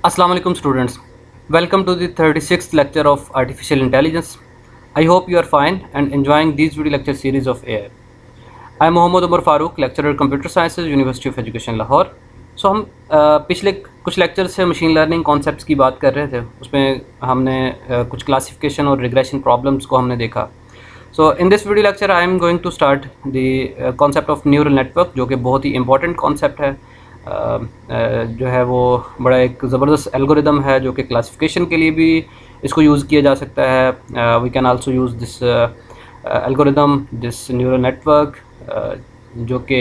Assalamu alaikum students. Welcome to the 36th lecture of Artificial Intelligence. I hope you are fine and enjoying these video lecture series of AI. I am Mohammad Umar Farooq, lecturer Computer Sciences, University of Education Lahore. So हम पिछले कुछ lecture से machine learning concepts की बात कर रहे थे। उसमें हमने कुछ क्लासिफिकेशन और रिग्रेशन प्रॉब्लम्स को हमने देखा। So in this video lecture I am going to start the concept of neural network, जो कि बहुत ही इंपॉर्टेंट कॉन्सेप्ट है। जो है वो बड़ा एक ज़बरदस्त एल्गोरिदम है जो कि क्लासिफिकेशन के लिए भी इसको यूज़ किया जा सकता है। We can also use this algorithm, this neural network, जो कि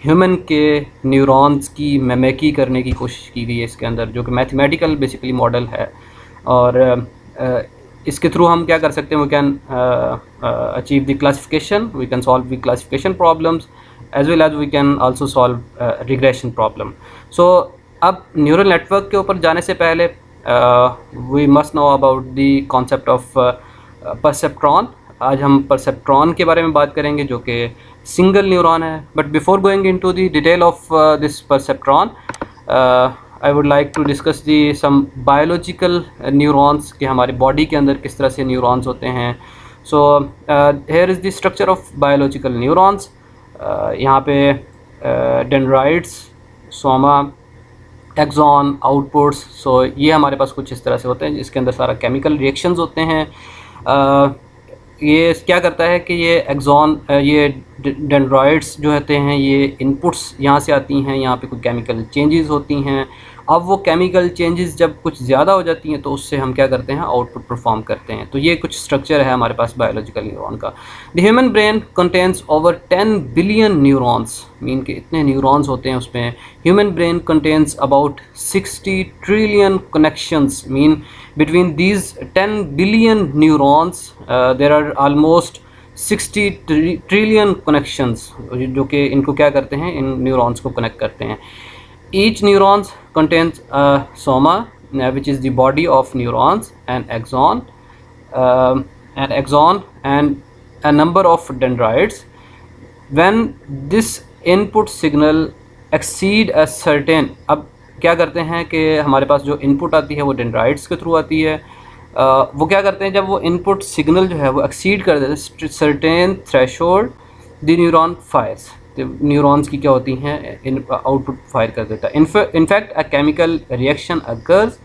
ह्यूमन के न्यूरॉन्स की मेमेकी करने की कोशिश की गई है इसके अंदर, जो कि मैथमेटिकल बेसिकली मॉडल है। और इसके थ्रू हम क्या कर सकते हैं, we can achieve the classification, we can solve the classification problems as well as we can also solve regression problem. So अब न्यूरल नेटवर्क के ऊपर जाने से पहले we must know about the concept of perceptron. आज हम perceptron के बारे में बात करेंगे, जो कि सिंगल न्यूरॉन है। But before going into the detail of this perceptron, I would like to discuss the some biological neurons कि हमारी बॉडी के अंदर किस तरह से न्यूरॉन्स होते हैं। So here is the structure of biological neurons. यहाँ पे डेंड्राइट्स, सोमा, एक्सॉन, आउटपुट्स। सो ये हमारे पास कुछ इस तरह से होते हैं, जिसके अंदर सारा केमिकल रिएक्शंस होते हैं। ये क्या करता है कि ये एक्सॉन, ये डेंड्राइट्स जो होते हैं, ये इनपुट्स यहाँ से आती हैं, यहाँ पे कुछ केमिकल चेंजेस होती हैं। अब वो केमिकल चेंजेस जब कुछ ज़्यादा हो जाती हैं तो उससे हम क्या करते हैं, आउटपुट परफॉर्म करते हैं। तो ये कुछ स्ट्रक्चर है हमारे पास बायोलॉजिकल न्यूरॉन का। The human brain contains over 10 billion neurons, mean के इतने न्यूरॉन्स होते हैं उसमें। Human brain contains about 60 trillion connections, mean between these 10 billion neurons there are almost 60 trillion connections, जो कि इनको क्या करते हैं, इन न्यूरॉन्स को कनेक्ट करते हैं। Each neurons contains a soma, which is the body of neurons, an axon, and a number of dendrites. When this input signal exceed a certain, अब क्या करते हैं कि हमारे पास जो input आती है वो dendrites के थ्रू आती है। वो क्या करते हैं, जब वो input signal जो है वो exceed कर देते हैं certain threshold, the neuron fires. Neurons की क्या होती हैं, इन आउटपुट फायर कर देता है। In fact a chemical reaction occurs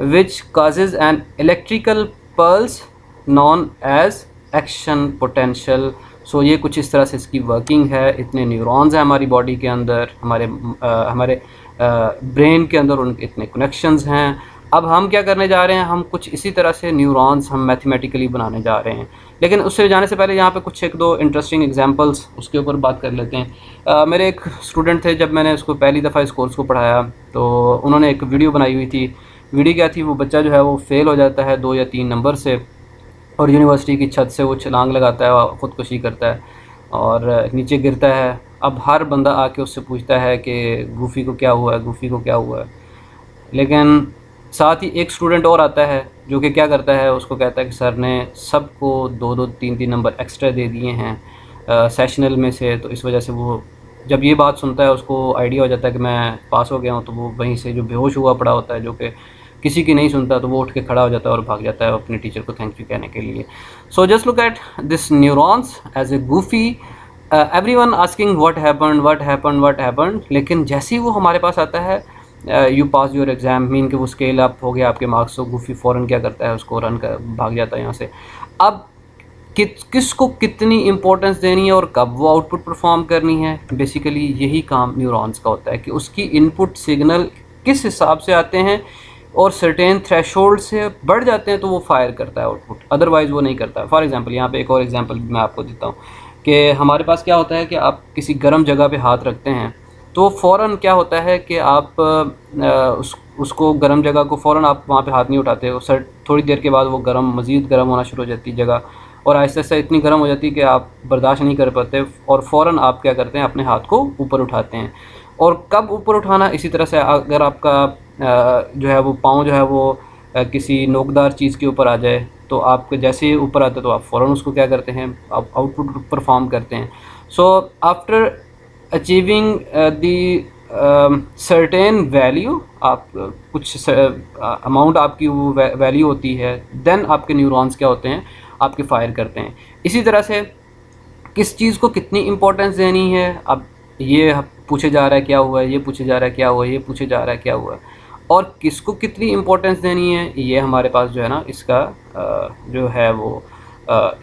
which causes an electrical pulse known as action potential. So ये कुछ इस तरह से इसकी वर्किंग है। इतने न्यूरॉन्स हैं हमारी बॉडी के अंदर, हमारे ब्रेन के अंदर उनके इतने कनेक्शंस हैं। अब हम क्या करने जा रहे हैं, हम कुछ इसी तरह से न्यूरॉन्स हम मैथमेटिकली बनाने जा रहे हैं। लेकिन उससे जाने से पहले यहाँ पे कुछ एक दो इंटरेस्टिंग एग्जांपल्स उसके ऊपर बात कर लेते हैं। मेरे एक स्टूडेंट थे, जब मैंने उसको पहली दफ़ा इस कोर्स को पढ़ाया तो उन्होंने एक वीडियो बनाई हुई थी। वीडियो क्या थी, वो बच्चा जो है वो फेल हो जाता है 2 या 3 नंबर से, और यूनिवर्सिटी की छत से वो छलांग लगाता है, ख़ुदकुशी करता है और नीचे गिरता है। अब हर बंदा आके उससे पूछता है कि गूफी को क्या हुआ है, गूफी को क्या हुआ है। लेकिन साथ ही एक स्टूडेंट और आता है जो कि क्या करता है, उसको कहता है कि सर ने सबको 2-2, 3-3 नंबर एक्स्ट्रा दे दिए हैं सेशनल में से। तो इस वजह से वो जब ये बात सुनता है उसको आइडिया हो जाता है कि मैं पास हो गया हूँ। तो वो वहीं से जो बेहोश हुआ पड़ा होता है, जो कि किसी की नहीं सुनता, तो वो उठ के खड़ा हो जाता है और भाग जाता है अपने टीचर को थैंक यू कहने के लिए। So just look at this neurons as a goofy, everyone asking what happened, what happened, what happened. लेकिन जैसे ही वो हमारे पास आता है, you pass your exam, mean कि वो स्केल अप हो गया आपके मार्क्स, तो गूफी फ़ौरन क्या करता है, उसको रन कर भाग जाता है यहाँ से। अब किसको कितनी इंपॉर्टेंस देनी है और कब वो आउटपुट परफॉर्म करनी है, बेसिकली यही काम न्यूरॉन्स का होता है कि उसकी इनपुट सिग्नल किस हिसाब से आते हैं और सर्टेन थ्रेशोल्ड से बढ़ जाते हैं तो वो फायर करता है आउटपुट, अदरवाइज़ वो नहीं करता है। फॉर एग्जांपल यहाँ पे एक और एग्जांपल मैं आपको देता हूँ कि हमारे पास क्या होता है कि आप किसी गर्म जगह पे हाथ रखते हैं तो फ़ौरन क्या होता है कि आप उसको गर्म जगह को फ़ौरन आप वहाँ पे हाथ नहीं उठाते हो। सर थोड़ी देर के बाद वो मज़ीद गर्म होना शुरू हो जाती है जगह, और आहिस्ता आहिस्ता इतनी गर्म हो जाती है कि आप बर्दाश्त नहीं कर पाते, और फ़ौरन आप क्या करते हैं, अपने हाथ को ऊपर उठाते हैं। और कब ऊपर उठाना, इसी तरह से अगर आपका जो है वो पाँव जो है वो किसी नोकदार चीज़ के ऊपर आ जाए तो आप जैसे ही ऊपर आते तो आप फ़ौरन उसको क्या करते हैं, आप आउटपुट परफॉर्म करते हैं। So after achieving the certain value, आप कुछ अमाउंट आपकी वो वैल्यू होती है, देन आपके न्यूरॉन्स क्या होते हैं, आपके फायर करते हैं। इसी तरह से किस चीज़ को कितनी इम्पोर्टेंस देनी है, अब ये पूछे जा रहा है क्या हुआ है, ये पूछे जा रहा है क्या हुआ है, ये पूछे जा रहा है क्या हुआ है, और किसको कितनी इम्पोर्टेंस देनी है, ये हमारे पास जो है ना इसका जो है वो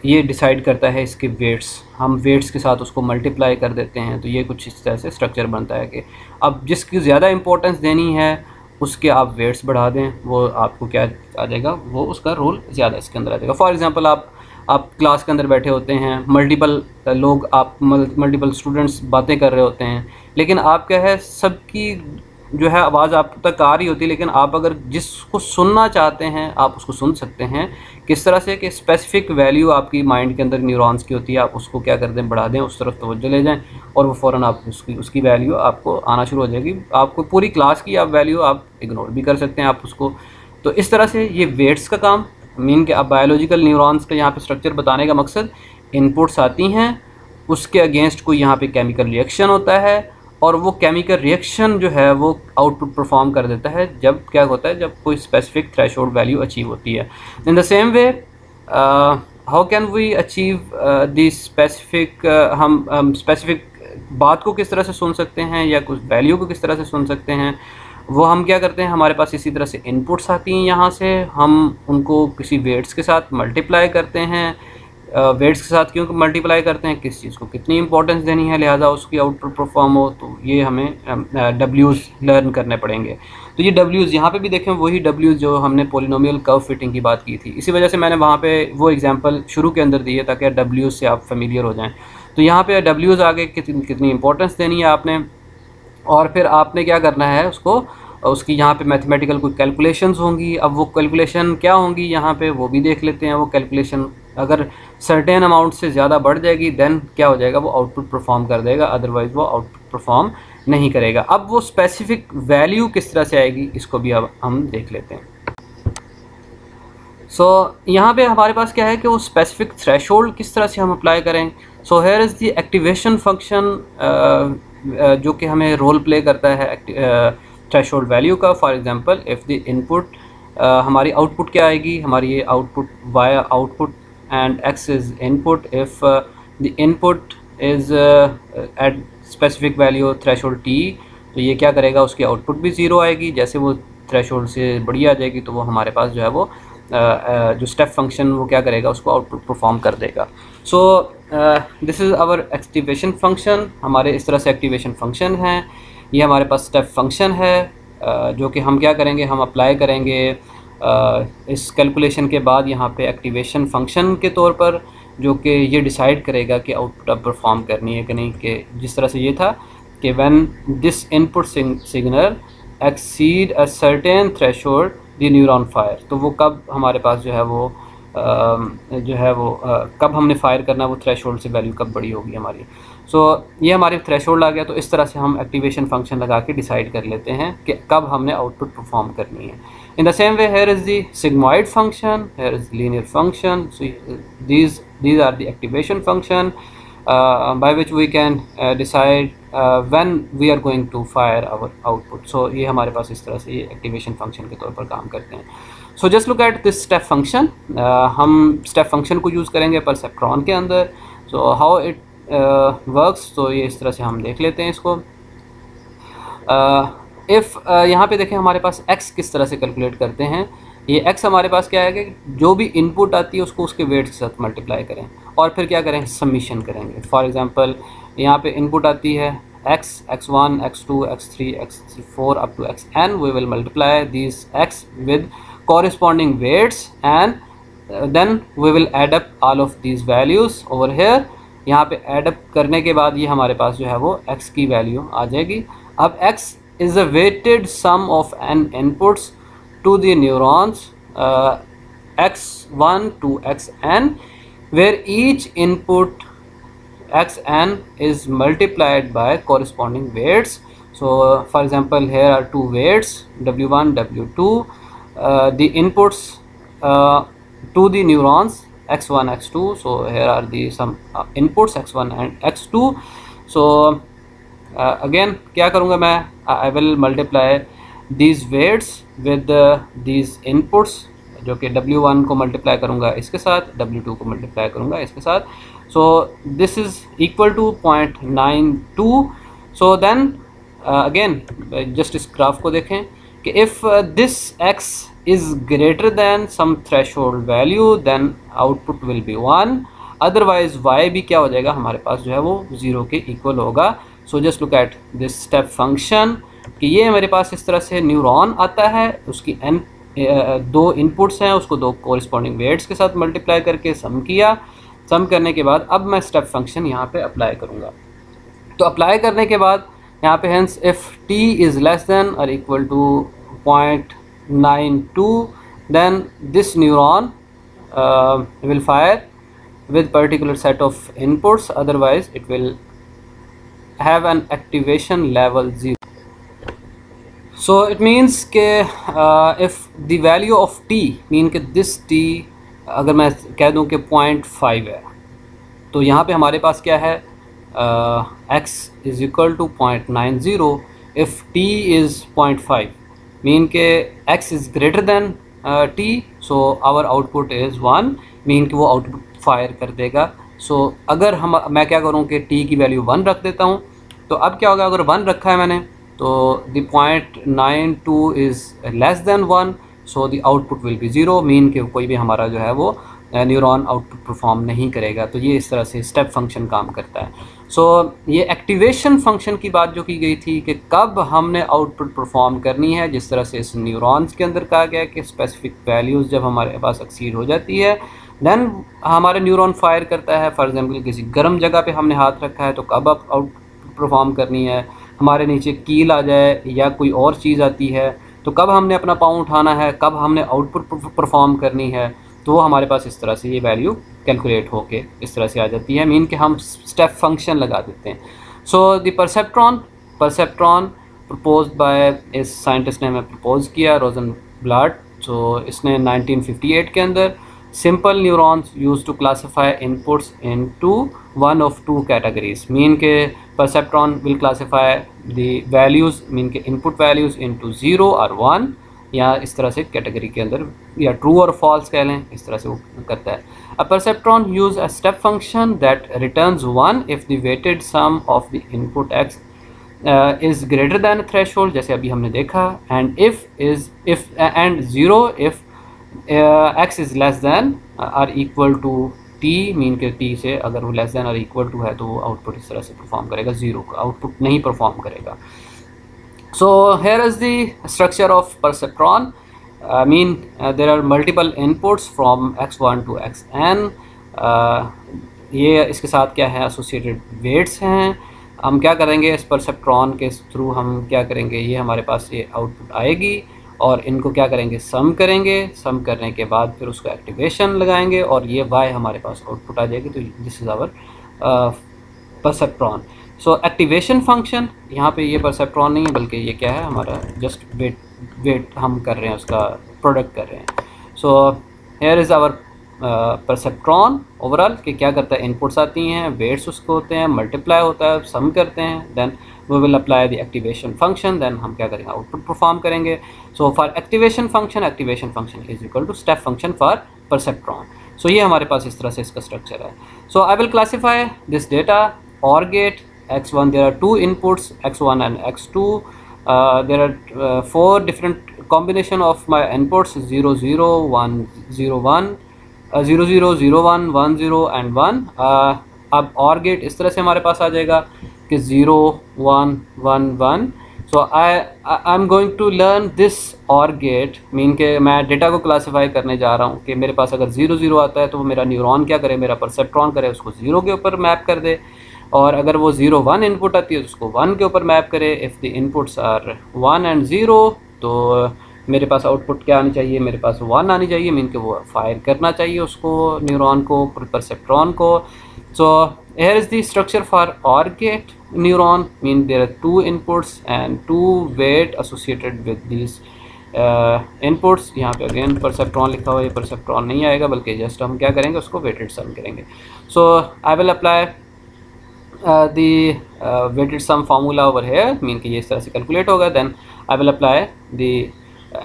ये डिसाइड करता है इसके वेट्स। हम वेट्स के साथ उसको मल्टीप्लाई कर देते हैं, तो ये कुछ इस तरह से स्ट्रक्चर बनता है कि अब जिसकी ज़्यादा इम्पोर्टेंस देनी है उसके आप वेट्स बढ़ा दें, वो आपको क्या आ जाएगा, वो उसका रोल ज़्यादा इसके अंदर आ जाएगा। फॉर एग्ज़ाम्पल आप क्लास के अंदर बैठे होते हैं, मल्टीपल लोग, आप मल्टीपल स्टूडेंट्स बातें कर रहे होते हैं, लेकिन आप क्या है, सबकी जो है आवाज़ आप तक आ रही होती है, लेकिन आप अगर जिसको सुनना चाहते हैं आप उसको सुन सकते हैं। किस तरह से कि स्पेसिफिक वैल्यू आपकी माइंड के अंदर न्यूरॉन्स की होती है, आप उसको क्या कर दें, बढ़ा दें, उस तरफ तवज्जो ले जाएं, और वो फ़ौरन आप उसकी वैल्यू आपको आना शुरू हो जाएगी। आपको पूरी क्लास की आप वैल्यू आप इग्नोर भी कर सकते हैं आप उसको। तो इस तरह से ये वेट्स का काम मीन कि आप बायोलॉजिकल न्यूरॉन्स का यहाँ पे स्ट्रक्चर बताने का मकसद, इनपुट्स आती हैं, उसके अगेंस्ट कोई यहाँ पे केमिकल रिएक्शन होता है, और वो केमिकल रिएक्शन जो है वो आउटपुट परफॉर्म कर देता है जब क्या होता है, जब कोई स्पेसिफिक थ्रेशोल्ड वैल्यू अचीव होती है। In the same way how can we achieve this specific, हम स्पेसिफिक बात को किस तरह से सुन सकते हैं या कुछ वैल्यू को किस तरह से सुन सकते हैं, वो हम क्या करते हैं, हमारे पास इसी तरह से इनपुट्स आती हैं, यहाँ से हम उनको किसी वेट्स के साथ मल्टीप्लाई करते हैं। वेट्स के साथ क्यों मल्टीप्लाई करते हैं, किस चीज़ को कितनी इंपॉर्टेंस देनी है, लिहाजा उसकी आउटपुट परफॉर्म हो, तो ये हमें डब्ल्यूज़ लर्न करने पड़ेंगे। तो ये डब्ल्यूज़ यहाँ पे भी देखें, वही डब्ल्यूज़ जो हमने पोलिनोमियल कर्व फिटिंग की बात की थी, इसी वजह से मैंने वहाँ पे वो एग्जांपल शुरू के अंदर दी है ताकि डब्ल्यूज़ से आप फेमिलियर हो जाएँ। तो यहाँ पे डब्ल्यूज़ आगे कितनी इंपॉर्टेंस देनी है आपने, और फिर आपने क्या करना है उसको, उसकी यहाँ पे मैथमेटिकल कोई कैलकुलेशंस होंगी। अब वो कैलकुलेशन क्या होंगी यहाँ पे वो भी देख लेते हैं। वो कैलकुलेशन अगर सर्टेन अमाउंट से ज़्यादा बढ़ जाएगी देन क्या हो जाएगा, वो आउटपुट परफॉर्म कर देगा, अदरवाइज़ वो आउटपुट परफॉर्म नहीं करेगा। अब वो स्पेसिफिक वैल्यू किस तरह से आएगी इसको भी अब हम देख लेते हैं। सो यहाँ पे हमारे पास क्या है कि वो स्पेसिफिक थ्रेशोल्ड किस तरह से हम अप्लाई करें। So here is the activation function जो कि हमें रोल प्ले करता है थ्रेशोल्ड वैल्यू का। For example if the input, हमारी आउटपुट क्या आएगी, हमारी ये output Y output and X is input. If the input is at specific value threshold T, तो ये क्या करेगा, उसकी आउटपुट भी ज़ीरो आएगी। जैसे वो थ्रेशोल्ड से बड़ी आ जाएगी तो वो हमारे पास जो है वो जो स्टेप फंक्शन वो क्या करेगा, उसको आउटपुट परफॉर्म कर देगा। So this is our activation function. हमारे इस तरह से एक्टिवेशन फंक्शन हैं। ये हमारे पास स्टेप फंक्शन है जो कि हम क्या करेंगे, हम अप्लाई करेंगे इस कैलकुलेशन के बाद यहाँ पे एक्टिवेशन फंक्शन के तौर पर, जो कि ये डिसाइड करेगा कि आउटपुट अब परफॉर्म करनी है कि नहीं। कि जिस तरह से ये था कि when this input signal exceed a certain threshold the neuron fire, तो वो कब हमारे पास जो है वो कब हमने फायर करना, वो थ्रेशोल्ड से वैल्यू कब बड़ी होगी हमारी। सो ये हमारी थ्रेशोल्ड आ गया। तो इस तरह से हम एक्टिवेशन फंक्शन लगा के डिसाइड कर लेते हैं कि कब हमने आउटपुट परफॉर्म करनी है। In the same way here is the sigmoid function, here is linear function. So these are the activation function by which we can decide when we are going to fire our output. So ये हमारे पास इस तरह से ये activation function के तौर पर काम करते हैं। सो just look at this step function. हम स्टेप फंक्शन को यूज़ करेंगे परसेप्ट्रॉन के अंदर। सो हाउ इट वर्क्स, तो ये इस तरह से हम देख लेते हैं इसको। इफ़ यहाँ पे देखें हमारे पास x किस तरह से कैलकुलेट करते हैं। ये x हमारे पास क्या है कि जो भी इनपुट आती है उसको उसके वेट्स के साथ मल्टीप्लाई करें और फिर क्या करें, सबमिशन करेंगे। फॉर एग्जांपल यहाँ पे इनपुट आती है x, x1, x2, x3, x4 up to xn। We will multiply this x with corresponding weights and then we will add up all of these values over here। यहाँ पे add up करने के बाद ये हमारे पास जो है वो x की वैल्यू आ जाएगी। अब x is a weighted sum of n inputs to the neurons x1 to xn, where each input xn is multiplied by corresponding weights. So for example here are two weights w1, w2, the inputs to the neurons x1, x2. So here are the some inputs x1 and x2. So again क्या करूँगा मैं, I will multiply these weights with these inputs, जो कि W1 को multiply करूँगा इसके साथ, W2 को मल्टीप्लाई करूँगा इसके साथ. So this is equal to 0.92. So then again just इस ग्राफ को देखें कि if this x is greater than some threshold value then output will be 1, otherwise y भी क्या हो जाएगा हमारे पास जो है वो 0 के इक्वल होगा. सो just look at this step function कि ये मेरे पास इस तरह से न्यूरॉन आता है, उसकी n दो इनपुट्स हैं, उसको दो कोरिस्पॉन्डिंग वेट्स के साथ मल्टीप्लाई करके सम किया. सम करने के बाद अब मैं स्टेप फंक्शन यहाँ पे अप्लाई करूँगा. तो अप्लाई करने के बाद यहाँ पे hence if t is less than or equal to 0.92 then this neuron will fire with particular set of inputs, otherwise it will have an activation level 0. So it means के if the value of t mean कि this t अगर मैं कह दूँ कि 0.5 है, तो यहाँ पे हमारे पास क्या है, x is equal to 0.90. if t is 0.5 mean के x is greater than t, so our output is 1, mean कि वो आउटपुट फायर कर देगा. सो अगर मैं क्या करूँ कि t की वैल्यू 1 रख देता हूँ, तो अब क्या होगा, अगर 1 रखा है मैंने तो the 0.92 is less then 1, so the output will B 0, mean कि कोई भी हमारा जो है वो न्यूरॉन आउटपुट परफॉर्म नहीं करेगा. तो ये इस तरह से स्टेप फंक्शन काम करता है. सो ये एक्टिवेशन फंक्शन की बात जो की गई थी कि कब हमने आउटपुट परफॉर्म करनी है, जिस तरह से इस न्यूरॉन्स के अंदर कहा गया कि स्पेसिफिक वैल्यूज़ जब हमारे पास एक्सीड हो जाती है देन हमारे न्यूरॉन फायर करता है. फॉर एग्जांपल किसी गर्म जगह पे हमने हाथ रखा है तो कब आप आउटपुट परफॉर्म करनी है, हमारे नीचे कील आ जाए या कोई और चीज़ आती है तो कब हमने अपना पाँव उठाना है, कब हमने आउटपुट परफॉर्म करनी है, तो वो हमारे पास इस तरह से ये वैल्यू कैलकुलेट होके इस तरह से आ जाती है, मीन कि हम स्टेप फंक्शन लगा देते हैं. So the perceptron proposed by इस साइंटिस्ट ने हमें प्रपोज किया, रोजनब्लट. सो इसने 1958 के अंदर simple neurons used to classify inputs into one of two categories, mean के perceptron will classify the values, mean के input values into 0 or 1, या इस तरह से कैटेगरी के अंदर या ट्रू और फॉल्स कह लें, इस तरह से वो करता है. A perceptron use a step function that returns 1 if the weighted sum of the input x is greater than a threshold, जैसे अभी हमने देखा, and and 0 if x is less than or equal to t, mean के t से अगर वो less than और equal to है तो वो आउटपुट इस तरह से परफॉर्म करेगा, 0 का आउटपुट नहीं परफॉर्म करेगा. So here is the structure of perceptron. Mean there are multiple inputs from x1 to xn. ये इसके साथ क्या है, एसोसिएटेड वेट्स हैं. हम क्या करेंगे, इस परसेप्ट्रॉन के थ्रू हम क्या करेंगे, ये हमारे पास ये आउटपुट आएगी और इनको क्या करेंगे, सम करेंगे. सम करने के बाद फिर उसको एक्टिवेशन लगाएंगे और ये y हमारे पास आउटपुट आ जाएगी. तो this is our perceptron. So activation function, यहाँ पे ये परसेप्ट्रॉन नहीं है बल्कि ये क्या है, हमारा जस्ट वेट हम कर रहे हैं, उसका प्रोडक्ट कर रहे हैं. So here is our perceptron overall कि क्या करता है, इनपुट्स आती हैं, वेट्स उसको होते हैं, मल्टीप्लाई होता है, सम करते हैं, then we will apply the activation function, then हम क्या करेंगे, आउटपुट परफॉर्म करेंगे. So for activation function is equal to step function for perceptron. So ये हमारे पास इस तरह से इसका स्ट्रक्चर है. So I will classify this data. OR gate x1, there are two inputs x1 and x2. There are 4 different combination of my inputs 0 0 1 0 1 0 0 0 1 1 0 and 1. अब OR gate इस तरह से हमारे पास आ जाएगा कि 0 1 1 1. So I am going to learn this OR gate, mean के मैं data को क्लासीफाई करने जा रहा हूँ कि मेरे पास अगर 0 0 आता है तो वो मेरा न्यूरॉन क्या करे, मेरा परसेप्ट्रॉन करे, उसको 0 के ऊपर मैप कर दे, और अगर वो 0 1 इनपुट आती है तो उसको 1 के ऊपर मैप करे. If the inputs are 1 and 0 तो मेरे पास आउटपुट क्या आनी चाहिए, मेरे पास 1 आनी चाहिए, मीन के वो फायर करना चाहिए उसको, न्यूरॉन को, परसेप्ट्रॉन को. सो here is the structure for OR gate neuron, mean there are 2 inputs and 2 weight associated with these inputs. यहाँ पे अगेन परसेप्ट्रॉन लिखा हुआ है, ये परसेप्ट्रॉन नहीं आएगा बल्कि जस्ट हम क्या करेंगे, उसको वेटेड सम करेंगे. So I will apply the weighted sum formula over here, mean कि ये इस तरह से कैलकुलेट होगा. Then I will apply the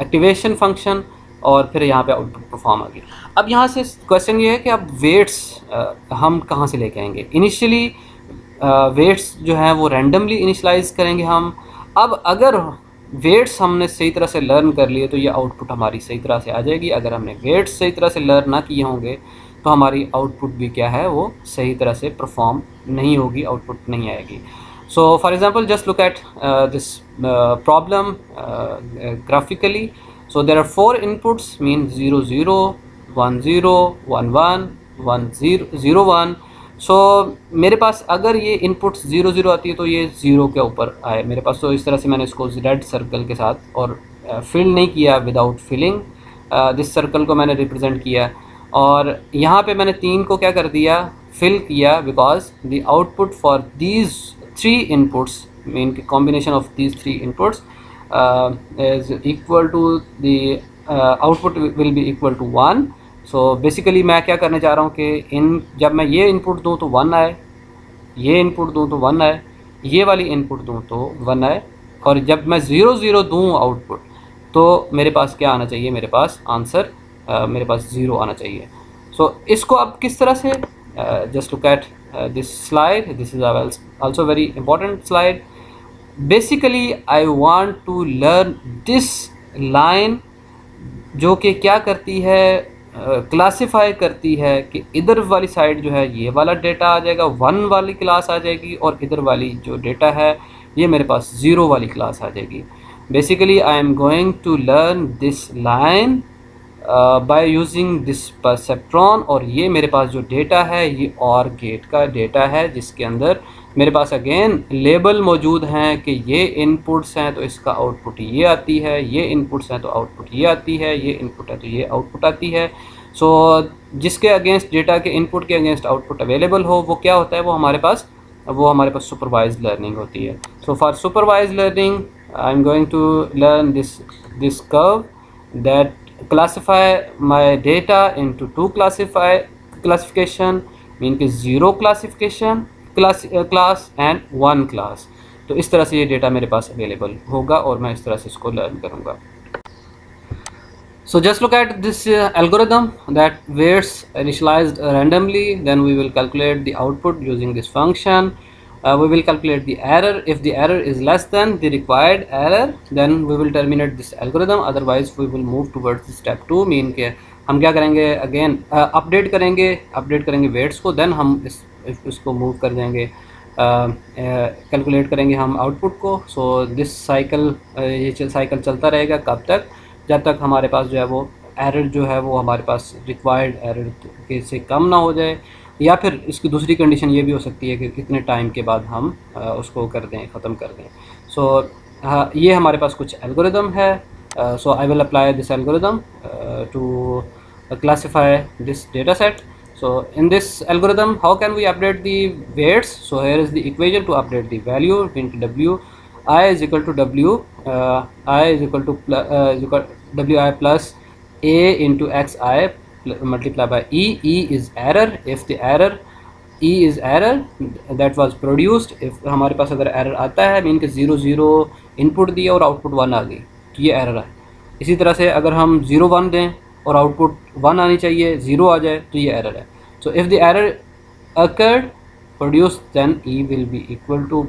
activation function और फिर यहाँ पे आउटपुट परफॉर्म आ गई. अब यहाँ से क्वेश्चन ये है कि अब वेट्स हम कहाँ से लेके आएंगे. इनिशियली वेट्स जो हैं वो रैंडमली इनिशलाइज करेंगे हम. अब अगर वेट्स हमने सही तरह से लर्न कर लिए तो ये आउटपुट हमारी सही तरह से आ जाएगी. अगर हमने वेट्स सही तरह से लर्न ना किए होंगे तो हमारी आउटपुट भी क्या है वो सही तरह से परफॉर्म नहीं होगी, आउटपुट नहीं आएगी. So for example just look at this problem graphically. So there are 4 inputs mean 0 0 1 0 1 1 1 0 0 1. सो मेरे पास अगर ये इनपुट्स 0 0 आती है तो ये 0 के ऊपर आए मेरे पास. तो इस तरह से मैंने इसको रेड सर्कल के साथ और फिल नहीं किया विदाउट फिलिंग. दिस सर्कल को मैंने रिप्रेजेंट किया और यहाँ पे मैंने 3 को क्या कर दिया, फिल किया, because the output for these 3 inputs mean combination of these 3 inputs is equal to the output will be equal to 1. So basically मैं क्या करने जा रहा हूँ कि जब मैं ये इनपुट दूँ तो 1 आए, ये इनपुट दूँ तो 1 आए, ये वाली इनपुट दूँ तो 1 आए, और जब मैं 0 0 दूँ आउटपुट तो मेरे पास क्या आना चाहिए, मेरे पास आंसर मेरे पास 0 आना चाहिए. सो इसको अब किस तरह से, just look at this slide. This is also very important slide. Basically I want to learn this line जो कि क्या करती है, क्लासिफाई करती है कि इधर वाली साइड जो है ये वाला डेटा आ जाएगा, 1 वाली क्लास आ जाएगी, और इधर वाली जो डेटा है ये मेरे पास 0 वाली क्लास आ जाएगी. Basically I am going to learn this line by using this perceptron. और ये मेरे पास जो डेटा है ये और गेट का डेटा है जिसके अंदर मेरे पास अगेन लेबल मौजूद हैं कि ये इनपुट्स हैं तो इसका आउटपुट ये आती है, ये इनपुट्स हैं तो आउटपुट ये आती है, ये इनपुट है तो ये आउटपुट आती है. सो जिसके अगेंस्ट डेटा के इनपुट के अगेंस्ट आउटपुट अवेलेबल हो वो क्या होता है, वो हमारे पास सुपरवाइज्ड लर्निंग होती है. So for supervised learning I am going to learn this curve that classify my data into 2 classification mean कि 0 classification class and 1 class. तो इस तरह से ये डेटा मेरे पास अवेलेबल होगा और मैं इस तरह से इसको लर्न करूँगा. So just look at this algorithm that weights initialized randomly, then we will calculate the output using this function. We will calculate the error. If the error is less than the required error, then we will terminate this algorithm. Otherwise, we will move towards the step 2. Mean के हम क्या करेंगे, again update करेंगे weights को. Then हम इसको move कर देंगे, कैलकुलेट करेंगे हम आउटपुट को. सो दिस साइकिल, ये साइकिल चलता रहेगा कब तक, जब तक हमारे पास जो है वो एरर जो है वो हमारे पास रिक्वायर्ड एरर के से कम ना हो जाए. या फिर इसकी दूसरी कंडीशन ये भी हो सकती है कि कितने टाइम के बाद हम उसको कर दें, ख़त्म कर दें. सो ये हमारे पास कुछ एल्गोरिदम है. So I will apply this algorithm to classify this data set. So in this algorithm how can we update the weights. So here is the equation to update the value into W I is equal to W I is equal to W I plus A into X I multiply by e. E is error. If the error e is error that was produced, if हमारे पास अगर error आता है mean कि 0 0 input दिया और output 1 आ गई तो ये error है. इसी तरह से अगर हम 0 1 दें और आउटपुट 1 आनी चाहिए, 0 आ जाए तो ये error है. So if the error occurred produced then e will be equal to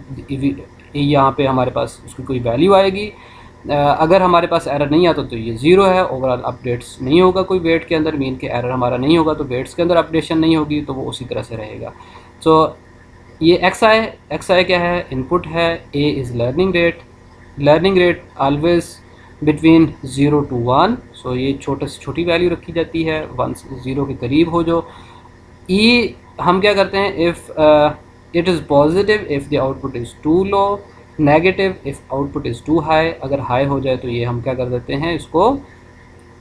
यहाँ पे हमारे पास उसकी कोई वैल्यू आएगी. अगर हमारे पास एरर नहीं आता तो ये 0 है. ओवरऑल अपडेट्स नहीं होगा कोई वेट के अंदर, मीन के एरर हमारा नहीं होगा तो वेट्स के अंदर अपडेशन नहीं होगी, तो वो उसी तरह से रहेगा. सो ये एक्स आई क्या है, इनपुट है. A is learning rate always between 0 to 1. सो ये छोटे से छोटी वैल्यू रखी जाती है, 1 से 0 के करीब हो जो. ई हम क्या करते हैं, if it is positive if the output is too low, negative if output is too high. अगर हाई हो जाए तो ये हम क्या कर देते हैं, इसको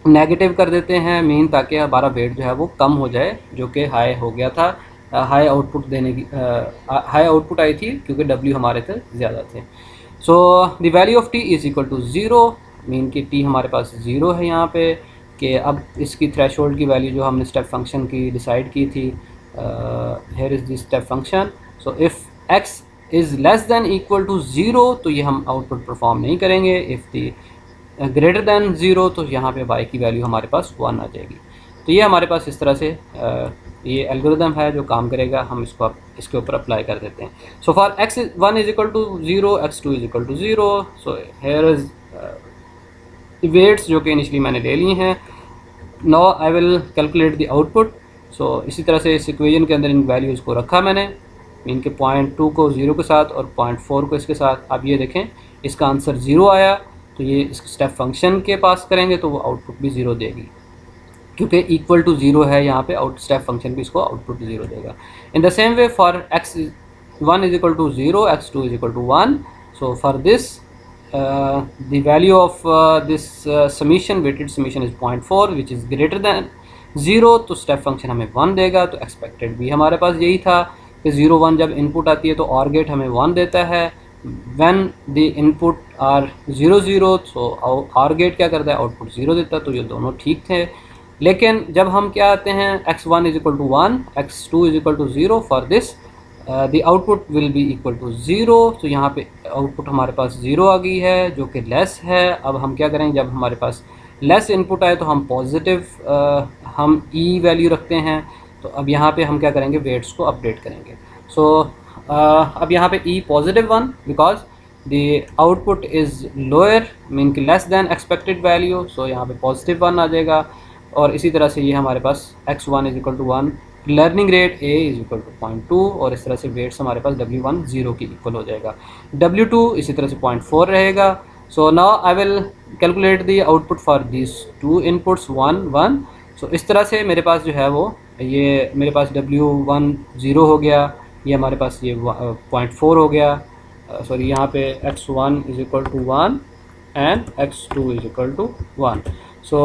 नेगेटिव कर देते हैं, मीन ताकि हमारा वेट जो है वो कम हो जाए, जो कि हाई हो गया था. हाई आउटपुट देने की हाई आउटपुट आई थी क्योंकि डब्ल्यू हमारे थे ज़्यादा थे. So the value of T is equal to 0, mean कि टी हमारे पास 0 है यहाँ पे. कि अब इसकी थ्रेशोल्ड की वैल्यू जो हमने स्टेप फंक्शन की डिसाइड की थी, here is the step function. So if x is less than equal to zero तो ये हम आउटपुट परफॉर्म नहीं करेंगे। If the greater than zero तो यहाँ पे y की वैल्यू हमारे पास 1 आ जाएगी। तो ये हमारे पास इस तरह से ये एल्गोरिदम है जो काम करेगा। हम इसको इसके ऊपर अप्लाई कर देते हैं। So for x1 is equal to zero, x2 is equal to zero, so here is weights जो कि इनिशली मैंने ले ली हैं। Now I will calculate the output. So इसी तरह से इस इक्वेशन के अंदर इन वैल्यूज़ को रखा मैंने, इनके 0.2 को 0 के साथ और 0.4 को इसके साथ। अब ये देखें इसका आंसर 0 आया, तो ये इस स्टेप फंक्शन के पास करेंगे तो वो आउटपुट भी 0 देगी, क्योंकि इक्वल टू 0 है यहाँ पे। आउट स्टेप फंक्शन भी इसको आउटपुट 0 देगा। In the same way for x1 is equal to 0, x2 is equal to 1, so for this the value of this summation, weighted summation is 0.4 which is greater than 0, तो step function हमें 1 देगा। तो expected भी हमारे पास यही था कि 0 1 जब इनपुट आती है तो OR गेट हमें 1 देता है। व्हेन द इनपुट आर 0 0 तो OR गेट क्या करता है, आउटपुट 0 देता है। तो ये दोनों ठीक थे। लेकिन जब हम क्या आते हैं x1 is equal to 1, x2 is equal to 0, for this the output will be equal to 0। तो यहाँ पे आउटपुट हमारे पास 0 आ गई है जो कि लेस है। अब हम क्या करेंगे, जब हमारे पास लेस इनपुट आए तो हम पॉजिटिव हम e वैल्यू रखते हैं। तो अब यहाँ पे हम क्या करेंगे, वेट्स को अपडेट करेंगे। सो अब यहाँ पे e positive 1 because the output is lower, mean कि लेस दैन एक्सपेक्टेड वैल्यू। सो यहाँ पे पॉजिटिव 1 आ जाएगा। और इसी तरह से ये हमारे पास x1 is equal to 1, learning rate a is equal to 0.2, और इस तरह से वेट्स हमारे पास w1 0 की इक्वल हो जाएगा। w2 इसी तरह से 0.4 रहेगा। So now I will calculate the output for this to inputs 1 1। सो इस तरह से मेरे पास जो है वो ये मेरे पास w1 0 हो गया, ये हमारे पास ये 0.4 हो गया। सॉरी यहाँ पे x1 is equal to 1 and x2 is equal to 1। So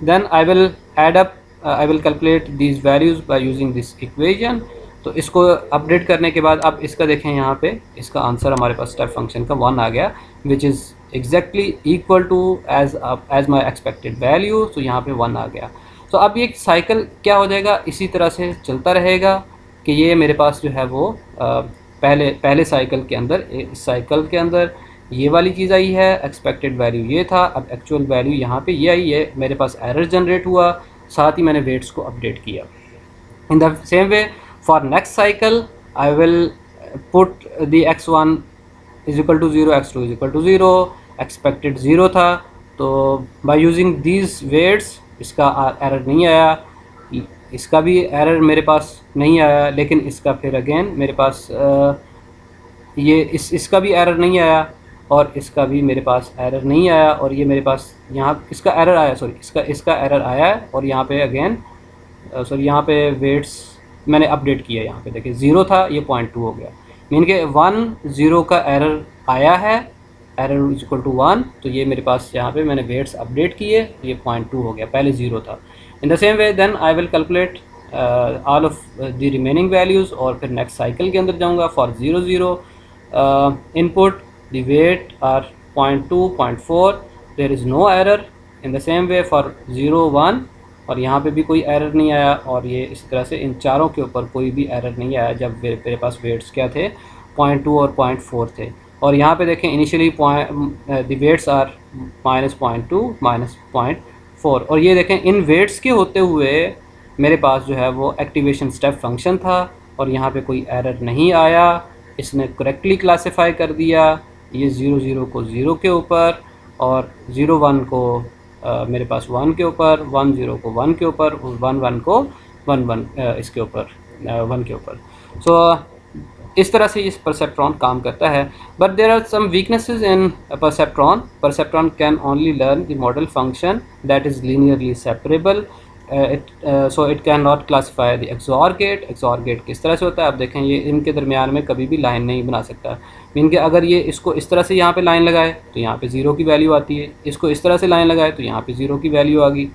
then I will add up, I will calculate these values by using this equation। तो इसको अपडेट करने के बाद अब इसका देखें, यहाँ पे इसका आंसर हमारे पास स्टेप फंक्शन का 1 आ गया which is exactly equal to as my expected value. तो यहाँ पे 1 आ गया। तो अब ये साइकिल क्या हो जाएगा, इसी तरह से चलता रहेगा कि ये मेरे पास जो है वो पहले साइकिल के अंदर, इस साइकिल के अंदर ये वाली चीज़ आई है, एक्सपेक्टेड वैल्यू ये था, अब एक्चुअल वैल्यू यहाँ पे ये आई है, मेरे पास एरर जनरेट हुआ, साथ ही मैंने वेट्स को अपडेट किया। In the same way for next cycle I will put the x1 is equal to 0, x2 is equal to 0, expected 0 था। तो बाय यूजिंग दीज वेट्स इसका एरर नहीं आया, इसका भी एरर मेरे पास नहीं आया, लेकिन इसका फिर अगेन मेरे पास ये इसका भी एरर नहीं आया और इसका भी मेरे पास एरर नहीं आया, और ये मेरे पास यहाँ इसका एरर आया, सॉरी इसका एरर आया है। और यहाँ पे अगेन सॉरी यहाँ पे वेट्स मैंने अपडेट किया, यहाँ पे देखिए 0 था, ये 0.2 हो गया, मीन के 1 0 का एरर आया है, एरर इज इक्वल टू 1। तो ये मेरे पास यहाँ पे मैंने वेट्स अपडेट किए, ये 0.2 हो गया, पहले 0 था। In the same way then I will calculate all of the remaining values, और फिर नेक्स्ट साइकिल के अंदर जाऊँगा फॉर 0 0 input, the weight are 0.2 0.4, there is no error। in the same way for 0 1, और यहाँ पे भी कोई एरर नहीं आया, और ये इस तरह से इन चारों के ऊपर कोई भी एरर नहीं आया जब मेरे पास वेट्स क्या थे, 0.2 और 0.4 थे। और यहाँ पे देखें इनिशियली द वेट्स आर -0.2 -0.4, और ये देखें इन वेट्स के होते हुए मेरे पास जो है वो एक्टिवेशन स्टेप फंक्शन था, और यहाँ पे कोई एरर नहीं आया, इसने करेक्टली क्लासिफाई कर दिया। ये 0 0 को 0 के ऊपर, और 0 1 को मेरे पास 1 के ऊपर, 1 0 को 1 के ऊपर, 1 1 को 1 1 इसके ऊपर 1 के ऊपर। सो इस तरह से इस परसेप्ट्रॉन काम करता है। But there are some weaknesses in perceptron. Perceptron can only learn the model function that is linearly separable, so it can not classify the XOR gate. XOR gate किस तरह से होता है, आप देखें ये इनके दरमियान में कभी भी लाइन नहीं बना सकता, मीन कि अगर ये इसको इस तरह से यहाँ पे लाइन लगाए तो यहाँ पे 0 की वैल्यू आती है, इसको इस तरह से लाइन लगाए तो यहाँ पे 0 की वैल्यू आ गई,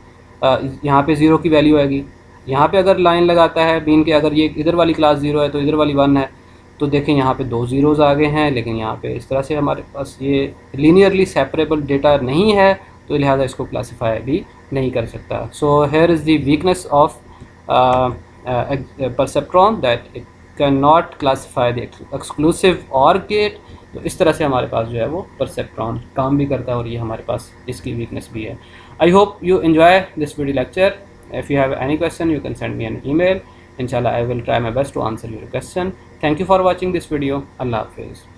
यहाँ पे 0 की वैल्यू आएगी। यहाँ पे अगर लाइन लगाता है मीन कि अगर ये इधर वाली क्लास 0 है तो इधर वाली 1 है, तो देखें यहाँ पे 2 ज़ीरोज़ आ गए हैं, लेकिन यहाँ पे इस तरह से हमारे पास ये लीनियरली सेपरेबल डेटा नहीं है, तो लिहाजा इसको क्लासीफाई भी नहीं कर सकता। So here is the weakness of perceptron that it can not classify the exclusive or gate. तो इस तरह से हमारे पास जो है वो परसेप्ट्रॉन काम भी करता है और ये हमारे पास इसकी वीकनेस भी है। I hope you enjoy this video lecture. If you have any question you can send me an email. Inshallah I will try my best to answer your question. Thank you for watching this video. Allah Hafiz.